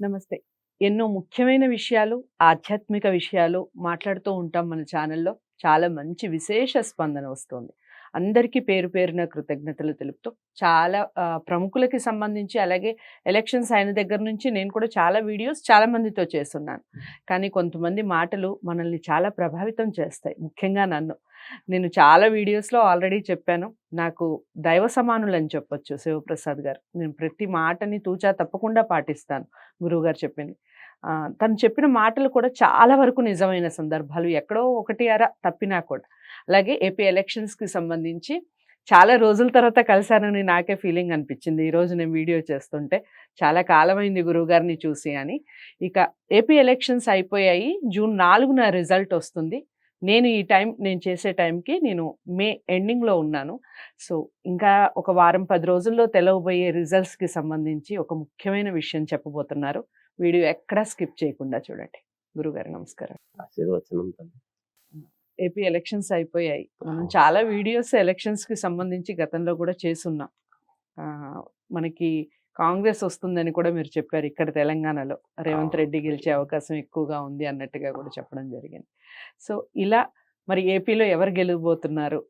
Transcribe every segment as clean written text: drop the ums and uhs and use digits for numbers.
నమస్తే. ఎన్నో ముఖ్యమైన విషయాలు, ఆధ్యాత్మిక విషయాలు మాట్లాడుతూ ఉంటాం మన ఛానల్‌లో. చాలా మంచి విశేష స్పందన వస్తోంది. అందరికీ పేరు పేరున కృతజ్ఞతలు తెలుపుతూ చాలా ప్రముఖులకి సంబంధించి అలాగే ఎలక్షన్స్ అయిన దగ్గర నుంచి నేను కూడా చాలా వీడియోస్ చాలా మందితో చేసున్నాను. కానీ కొంతమంది మాటలు మనల్ని చాలా ప్రభావితం చేస్తాయి. ముఖ్యంగా నన్ను. నేను చాలా వీడియోస్‌లో ఆల్రెడీ చెప్పాను. నాకు దైవ సమానులని చెప్పొచ్చు శివప్రసాద్ గారు. నేను ప్రతి మాటని తూచా తప్పకుండా పాటిస్తాను. గురువుగారు చెప్పింది. తను చెప్పిన మాటలు కూడా చాలా వరకు నిజమైన సందర్భాలు. ఎక్కడో ఒకటి అర తప్పినా కూడా. అలాగే ఏపీ ఎలక్షన్స్‌కి సంబంధించి చాలా రోజుల తర్వాత కలిసానని నాకే ఫీలింగ్ అనిపించింది. ఈరోజు నేను వీడియో చేస్తుంటే. చాలా కాలమైంది గురువుగారిని చూసి అని. ఇక ఏపీ ఎలక్షన్స్ అయిపోయాయి. జూన్ 4న రిజల్ట్ వస్తుంది. నేను చేసే టైంకి నేను మే ఎండింగ్‌లో ఉన్నాను. సో, ఇంకా ఒక వారం 10 రోజుల్లో తెలవబోయే రిజల్ట్స్‌కి సంబంధించి ఒక ముఖ్యమైన విషయం చెప్పబోతున్నారు. వీడియో ఎక్కడా స్కిప్ చేయకుండా చూడండి. గురుగారు నమస్కారం. ఆశీర్వచనం తల్లి. ఏపీ ఎలక్షన్స్ అయిపోయాయి. మనం చాలా వీడియోస్ ఎలక్షన్స్‌కి సంబంధించి గతంలో కూడా చేసున్నాం. మనకి కాంగ్రెస్ వస్తుందని కూడా మీరు చెప్పారు ఇక్కడ తెలంగాణలో. రేవంత్ రెడ్డి గెలిచే అవకాశం ఎక్కువగా ఉంది అన్నట్టుగా కూడా చెప్పడం జరిగింది. సో, ఇలా మరి ఏపీలో ఎవరు గెలవబోతున్నారు?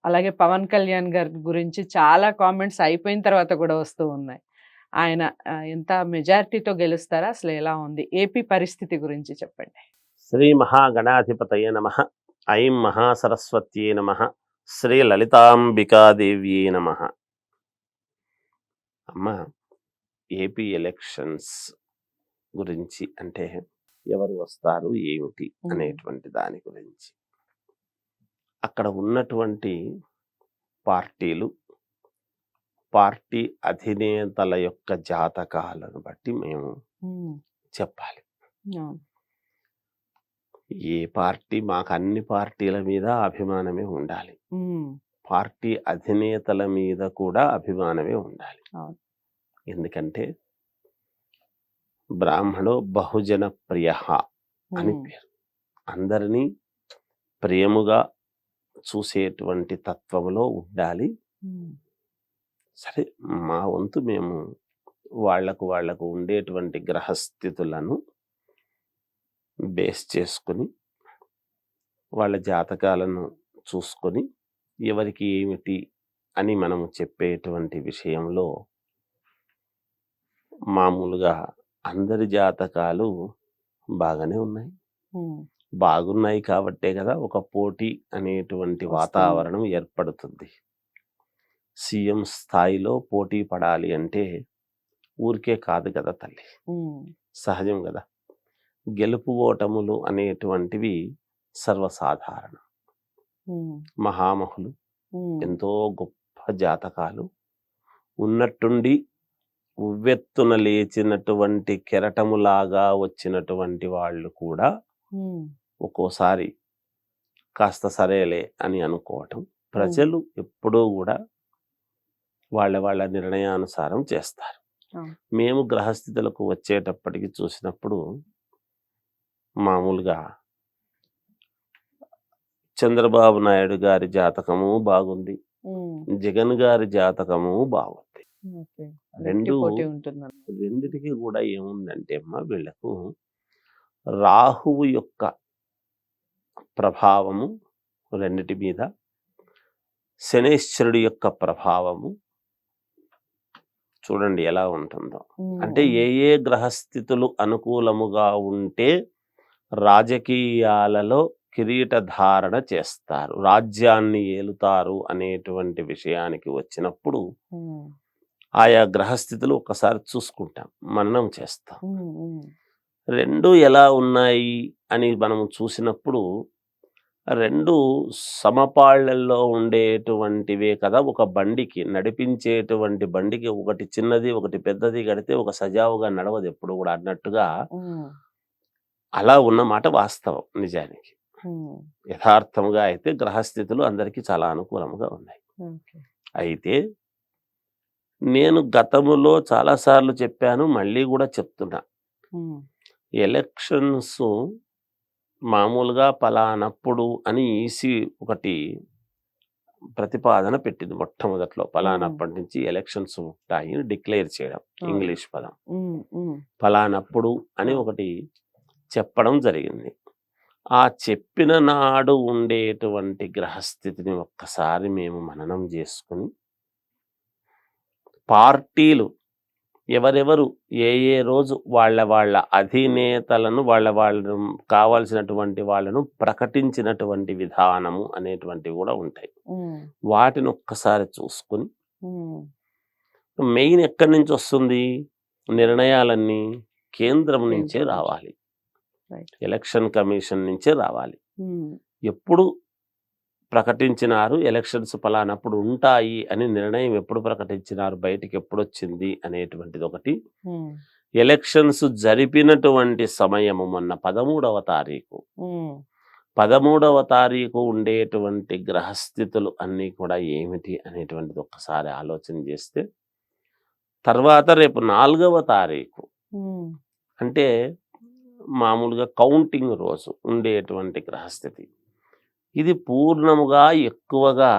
అలాగే పవన్ కళ్యాణ్ గారి గురించి చాలా కామెంట్స్ అయిపోయిన తర్వాత కూడా వస్తూ ఉన్నాయి. ఆయన ఎంత మెజారిటీతో గెలుస్తారా? అసలు ఎలా ఉంది? ఏపీ పరిస్థితి గురించి చెప్పండి. శ్రీ మహాగణాధిపతయే నమః. ఐం మహాసరస్వత్యే నమః. శ్రీ లలితాంబికాదేవ్యే నమః. అమ్మ, ఏపీ ఎలక్షన్స్ గురించి అంటే ఎవరు వస్తారు ఏమిటి అనేటువంటి దాని గురించి అక్కడ ఉన్నటువంటి పార్టీలు, పార్టీ అధినేతల యొక్క జాతకాలను బట్టి మేము చెప్పాలి. ఏ పార్టీ, మాకు అన్ని పార్టీల మీద అభిమానమే ఉండాలి. పార్టీ అధినేతల మీద కూడా అభిమానమే ఉండాలి. ఎందుకంటే బ్రాహ్మణో బహుజన ప్రియ అని పేరు. అందరినీ ప్రేమగా చూసేటువంటి తత్వంలో ఉండాలి. సరే, మా వంతు మేము వాళ్లకు ఉండేటువంటి గ్రహస్థితులను బేస్ చేసుకుని వాళ్ళ జాతకాలను చూసుకొని ఎవరికి ఏమిటి అని మనము చెప్పేటువంటి విషయంలో మామూలుగా అందరి జాతకాలు బాగానే ఉన్నాయి. బాగున్నాయి కాబట్టే కదా ఒక పోటీ అనేటువంటి వాతావరణం ఏర్పడుతుంది. సీఎం స్థాయిలో పోటీ పడాలి అంటే ఊరికే కాదు కదా తల్లి, సహజం కదా. గెలుపు ఓటములు అనేటువంటివి సర్వసాధారణం. మహామహులు, ఎంతో గొప్ప జాతకాలు ఉన్నట్టుండి ఉవ్వెత్తున లేచినటువంటి కెరటములాగా వచ్చినటువంటి వాళ్ళు కూడా ఒక్కోసారి కాస్త సరేలే అని అనుకోవటం. ప్రజలు ఎప్పుడూ కూడా వాళ్ళ నిర్ణయానుసారం చేస్తారు. మేము గ్రహస్థితులకు వచ్చేటప్పటికి చూసినప్పుడు మామూలుగా చంద్రబాబు నాయుడు గారి జాతకము బాగుంది, జగన్ గారి జాతకము బాగుంది. రెండిటికి కూడా ఏముందంటే అమ్మా, వీళ్లకు రాహువు యొక్క ప్రభావము రెండిటి మీద, శనేశ్వరుడి యొక్క ప్రభావము చూడండి ఎలా ఉంటుందో. అంటే ఏ గ్రహస్థితులు అనుకూలముగా ఉంటే రాజకీయాలలో కిరీట ధారణ చేస్తారు, రాజ్యాన్ని ఏలుతారు అనేటువంటి విషయానికి వచ్చినప్పుడు ఆయా గ్రహస్థితులు ఒకసారి చూసుకుంటాం, మననం చేస్తాం. రెండు ఎలా ఉన్నాయి అని మనం చూసినప్పుడు రెండు సమపాళ్లలో ఉండేటువంటివే కదా. ఒక బండికి, నడిపించేటువంటి బండికి ఒకటి చిన్నది ఒకటి పెద్దది కడితే ఒక సజావుగా నడవదు ఎప్పుడు కూడా అన్నట్టుగా అలా ఉన్నమాట వాస్తవం. నిజానికి యథార్థముగా అయితే గ్రహస్థితులు అందరికీ చాలా అనుకూలంగా ఉన్నాయి. అయితే నేను గతములో చాలాసార్లు చెప్పాను, మళ్ళీ కూడా చెప్తున్నా, ఎలక్షన్స్ మామూలుగా పలానప్పుడు అని ఈసీ ఒకటి ప్రతిపాదన పెట్టింది మొట్టమొదట్లో. ఉమ్, పలానప్పటి నుంచి ఎలక్షన్స్ ఉంటాయి డిక్లేర్ చేయడం, అవును. ఇంగ్లీష్ పదం. ఉమ్, ఉమ్, పలానప్పుడు అని అవును. ఒకటి చెప్పడం జరిగింది. ఆ చెప్పిన నాడు ఉండేటువంటి గ్రహస్థితిని ఒక్కసారి మేము మననం చేసుకుని, పార్టీలు ఎవరెవరు ఏ ఏ రోజు వాళ్ళ వాళ్ళ అధినేతలను వాళ్ళను కావాల్సినటువంటి వాళ్ళను ప్రకటించినటువంటి విధానము అనేటువంటివి కూడా ఉంటాయి. ఉమ్, వాటిని ఒక్కసారి చూసుకుని, ఉమ్, మెయిన్ ఎక్కడి నుంచి వస్తుంది నిర్ణయాలన్నీ? కేంద్రం నుంచే కేంద్రం నుంచి. రావాలి, రైట్. ఎలక్షన్ కమిషన్ నుంచే రావాలి. ఉమ్, ఎప్పుడు ప్రకటించినారు ఎలక్షన్స్ పలానప్పుడు ఉంటాయి అని నిర్ణయం ఎప్పుడు ప్రకటించినారు, బయటికి ఎప్పుడు వచ్చింది అనేటువంటిది ఒకటి. ఉమ్, ఎలక్షన్స్ జరిపినటువంటి సమయము మొన్న 13వ తారీఖు, ఉమ్, 13వ తారీఖు ఉండేటువంటి గ్రహస్థితులు అన్నీ కూడా ఏమిటి అనేటువంటిది ఒక్కసారి ఆలోచన చేస్తే, తర్వాత రేపు 4వ తారీఖు ఉమ్, అంటే మామూలుగా కౌంటింగ్ రోజు ఉండేటువంటి గ్రహస్థితి, ఇది పూర్ణముగా ఎక్కువగా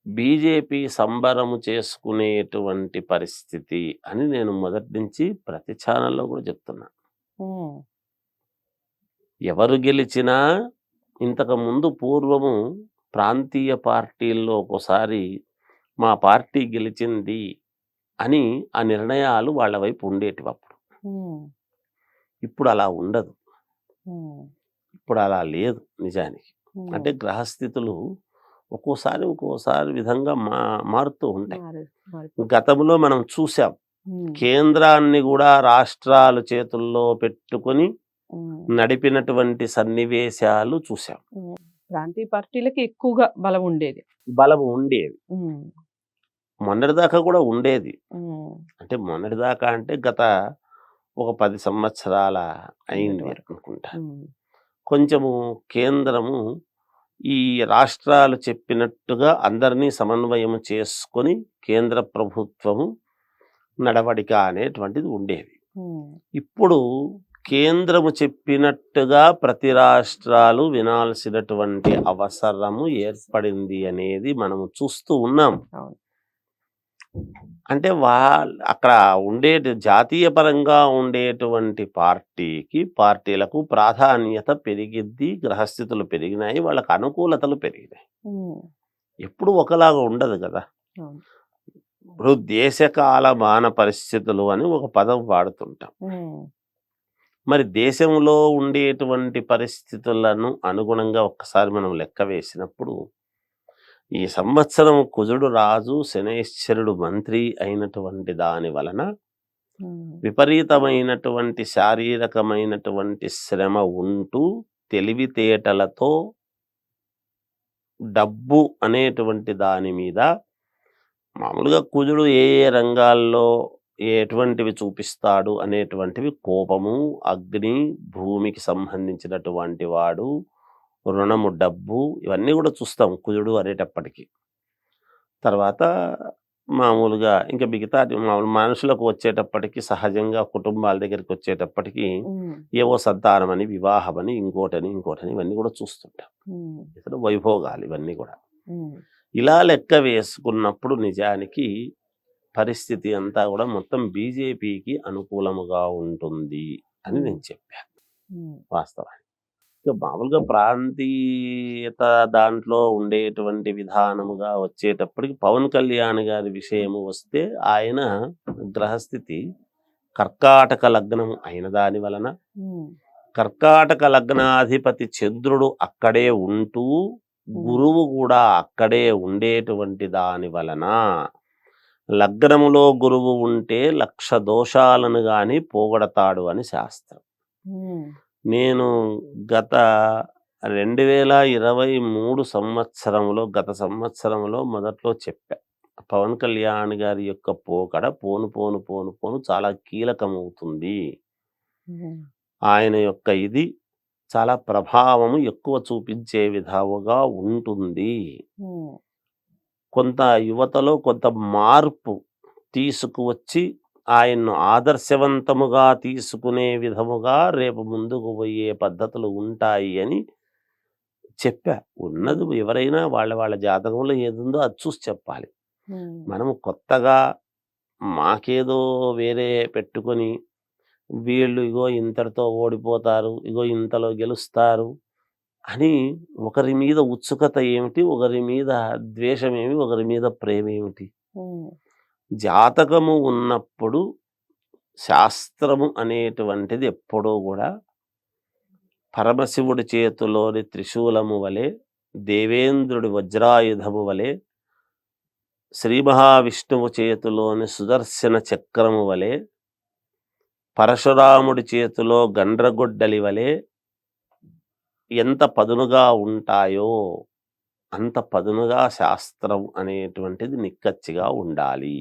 బీజేపీ సంబరము చేసుకునేటువంటి పరిస్థితి అని నేను మొదటి నుంచి ప్రతి ఛానల్లో కూడా చెప్తున్నా. ఉమ్, ఎవరు గెలిచినా ఇంతకు ముందు పూర్వము ప్రాంతీయ పార్టీల్లో ఒక్కోసారి మా పార్టీ గెలిచింది అని ఆ నిర్ణయాలు వాళ్ళ వైపు ఉండేటివి అప్పుడు. ఉమ్, ఇప్పుడు అలా ఉండదు, ఉమ్, ఇప్పుడు అలా లేదు నిజానికి. ఉమ్. అంటే గ్రహస్థితులు ఒక్కోసారి విధంగా మారుతూ ఉంటాయి. మారిపోతుంది. గతంలో మనం చూసాం, ఉమ్, కేంద్రాన్ని కూడా రాష్ట్రాలు చేతుల్లో పెట్టుకొని ఉమ్, నడిపినటువంటి సన్నివేశాలు చూసాం. ఉమ్. ప్రాంతీయ పార్టీలకి ఎక్కువగా బలం ఉండేది. బలం ఉండేది, ఉమ్, మొన్నటిదాకా కూడా ఉండేది. ఉమ్, అంటే మొన్నటిదాకా అంటే గత ఒక 10 సంవత్సరాల అయింది కిందటి వరకు. అనుకుంటా. ఉమ్, కొంచెము కేంద్రము ఈ రాష్ట్రాలు చెప్పినట్టుగా అందరినీ సమన్వయం చేసుకొని కేంద్ర ప్రభుత్వము నడవడిక అనేటువంటిది ఉండేది. ఉమ్, ఇప్పుడు కేంద్రము చెప్పినట్టుగా ప్రతి రాష్ట్రాలు వినాల్సినటువంటి అవసరము ఏర్పడింది అనేది మనము చూస్తూ ఉన్నాం. అవును. అంటే అక్కడ జాతీయ పరంగా ఉండేటువంటి పార్టీలకు ప్రాధాన్యత పెరిగిద్ది, గ్రహస్థితులు పెరిగినాయి, వాళ్ళకు అనుకూలతలు పెరిగినాయి. ఉమ్, ఎప్పుడు ఒకలాగా ఉండదు కదా. అవును. ఇప్పుడు దేశకాల మాన పరిస్థితులు అని ఒక పదం వాడుతుంటాం. ఉమ్, మరి దేశంలో ఉండేటువంటి పరిస్థితులను అనుగుణంగా ఒక్కసారి మనం లెక్క వేసినప్పుడు, ఈ సంవత్సరం కుజుడు రాజు శనైశ్చరుడు మంత్రి అయినటువంటి దాని వలన ఉమ్, విపరీతమైనటువంటి శారీరకమైనటువంటి శ్రమ ఉంటూ తెలివితేటలతో డబ్బు అనేటువంటి దాని మీద మామూలుగా కుజుడు ఏ ఏ రంగాల్లో ఎటువంటివి చూపిస్తాడు అనేటువంటివి కోపము, అగ్ని, భూమికి సంబంధించినటువంటి వాడు, రుణము, డబ్బు, ఇవన్నీ కూడా చూస్తాం కుజుడు అనేటప్పటికి. తర్వాత మామూలుగా ఇంకా మిగతా మామూలు మనుషులకు వచ్చేటప్పటికి సహజంగా కుటుంబాల దగ్గరికి వచ్చేటప్పటికి ఉమ్, ఏవో సంతానమని, వివాహమని, ఇంకోటని ఇవన్నీ కూడా చూస్తుంటాం. ఉమ్, ఇతర వైభోగాలు ఇవన్నీ కూడా. ఉమ్, ఇలా లెక్క వేసుకున్నప్పుడు నిజానికి పరిస్థితి అంతా కూడా మొత్తం బీజేపీకి అనుకూలముగా ఉంటుంది అని నేను చెప్పాను ఉమ్, వాస్తవానికి. ఇక మామూలుగా ప్రాంతీయత దాంట్లో ఉండేటువంటి విధానముగా వచ్చేటప్పటికి పవన్ కళ్యాణ్ గారి విషయము వస్తే, ఆయన గ్రహస్థితి కర్కాటక లగ్నం అయిన దాని వలన ఉమ్, కర్కాటక లగ్నాధిపతి చంద్రుడు అక్కడే ఉంటూ గురువు కూడా అక్కడే ఉండేటువంటి దాని వలన లగ్నములో గురువు ఉంటే 1,00,000 దోషాలను గాని పోగొడతాడు అని శాస్త్రం. ఉమ్, నేను గత 2023 సంవత్సరంలో గత సంవత్సరంలో మొదట్లో చెప్పా, పవన్ కళ్యాణ్ గారి యొక్క పోకడ పోను పోను పోను పోను చాలా కీలకమవుతుంది, ఉమ్, ఆయన యొక్క ఇది చాలా ప్రభావము ఎక్కువ చూపించే విధముగా ఉంటుంది, ఉమ్, కొంత యువతలో కొంత మార్పు తీసుకువచ్చి ఆయన్ను ఆదర్శవంతముగా తీసుకునే విధముగా రేపు ముందుకు పోయే పద్ధతులు ఉంటాయి అని చెప్పా. ఉన్నది ఎవరైనా వాళ్ళ వాళ్ళ జాతకంలో ఏదుందో అది చూసి చెప్పాలి. మనము కొత్తగా మాకేదో వేరే పెట్టుకొని వీళ్ళు ఇగో ఇంతటితో ఓడిపోతారు, ఇగో ఇంతలో గెలుస్తారు అని ఒకరి మీద ఉత్సుకత ఏమిటి? ఒకరి మీద ద్వేషమేమి? ఒకరి మీద ప్రేమేమిటి? జాతకము ఉన్నప్పుడు శాస్త్రము అనేటువంటిది ఎప్పుడూ గూడా పరమశివుడి చేతిలోని త్రిశూలము వలె, దేవేంద్రుడి వజ్రాయుధము వలె, శ్రీ మహావిష్ణువు చేతిలోని సుదర్శన చక్రము వలె, పరశురాముడి చేతిలో గండ్రగొడ్డలి వలె ఎంత పదునుగా ఉంటాయో అంత పదునుగా శాస్త్రం అనేటువంటిది నిక్కచ్చిగా ఉండాలి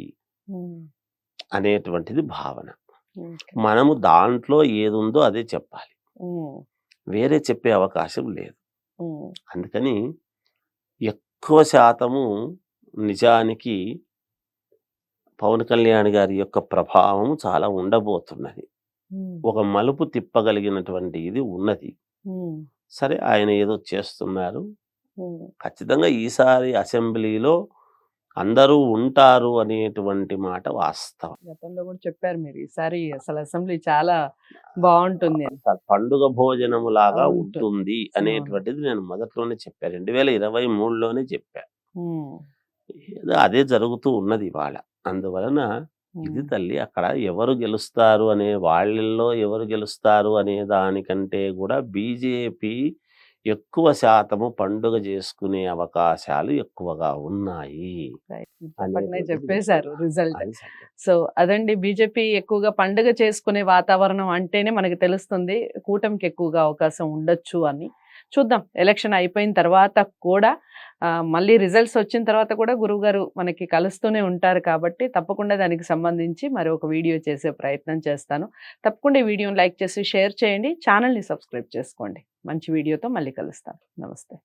అనేటువంటిది భావన. మనము దాంట్లో ఏదుందో అదే చెప్పాలి, వేరే చెప్పే అవకాశం లేదు. అందుకని ఎక్కువ శాతము నిజానికి పవన్ కళ్యాణ్ గారి యొక్క ప్రభావం చాలా ఉండబోతున్నది. ఒక మలుపు తిప్పగలిగినటువంటి ఇది ఉన్నది. సరే, ఆయన ఏదో చేస్తున్నారు. ఖచ్చితంగా ఈసారి అసెంబ్లీలో అందరూ ఉంటారు అనేటువంటి మాట వాస్తవం. గతంలో కూడా చెప్పారు మీరు ఈసారి అసలు అసెంబ్లీ చాలా బాగుంటుంది అని. పండుగ భోజనము లాగా ఉంటుంది. ఉంటుంది అనేటువంటిది నేను మొదట్లోనే చెప్పా. 2023లోనే చెప్పా. ఏదో అదే జరుగుతూ ఉన్నది ఇవాళ. అందువలన ఇది తల్లి అక్కడ ఎవరు గెలుస్తారు అనే వాళ్ళల్లో ఎవరు గెలుస్తారు అనే దానికంటే కూడా బీజేపీ ఎక్కువ శాతము పండుగ చేసుకునే అవకాశాలు ఎక్కువగా ఉన్నాయి పక్కనే చెప్పేశారు రిజల్ట్. అది సంగతి. సో అదండి, బీజేపీ ఎక్కువగా పండుగ చేసుకునే వాతావరణం అంటేనే మనకి తెలుస్తుంది కూటమికి ఎక్కువగా అవకాశం ఉండొచ్చు అని. చూద్దాం, ఎలక్షన్ అయిపోయిన తర్వాత కూడా మళ్ళీ రిజల్ట్స్ వచ్చిన తర్వాత కూడా గురువుగారు మనకి కలుస్తూనే ఉంటారు కాబట్టి తప్పకుండా దానికి సంబంధించి మరి ఒక వీడియో చేసే ప్రయత్నం చేస్తాను. తప్పకుండా ఈ వీడియోని లైక్ చేసి షేర్ చేయండి, ఛానల్ని సబ్స్క్రైబ్ చేసుకోండి. మంచి వీడియోతో మళ్ళీ కలుస్తాను. నమస్తే.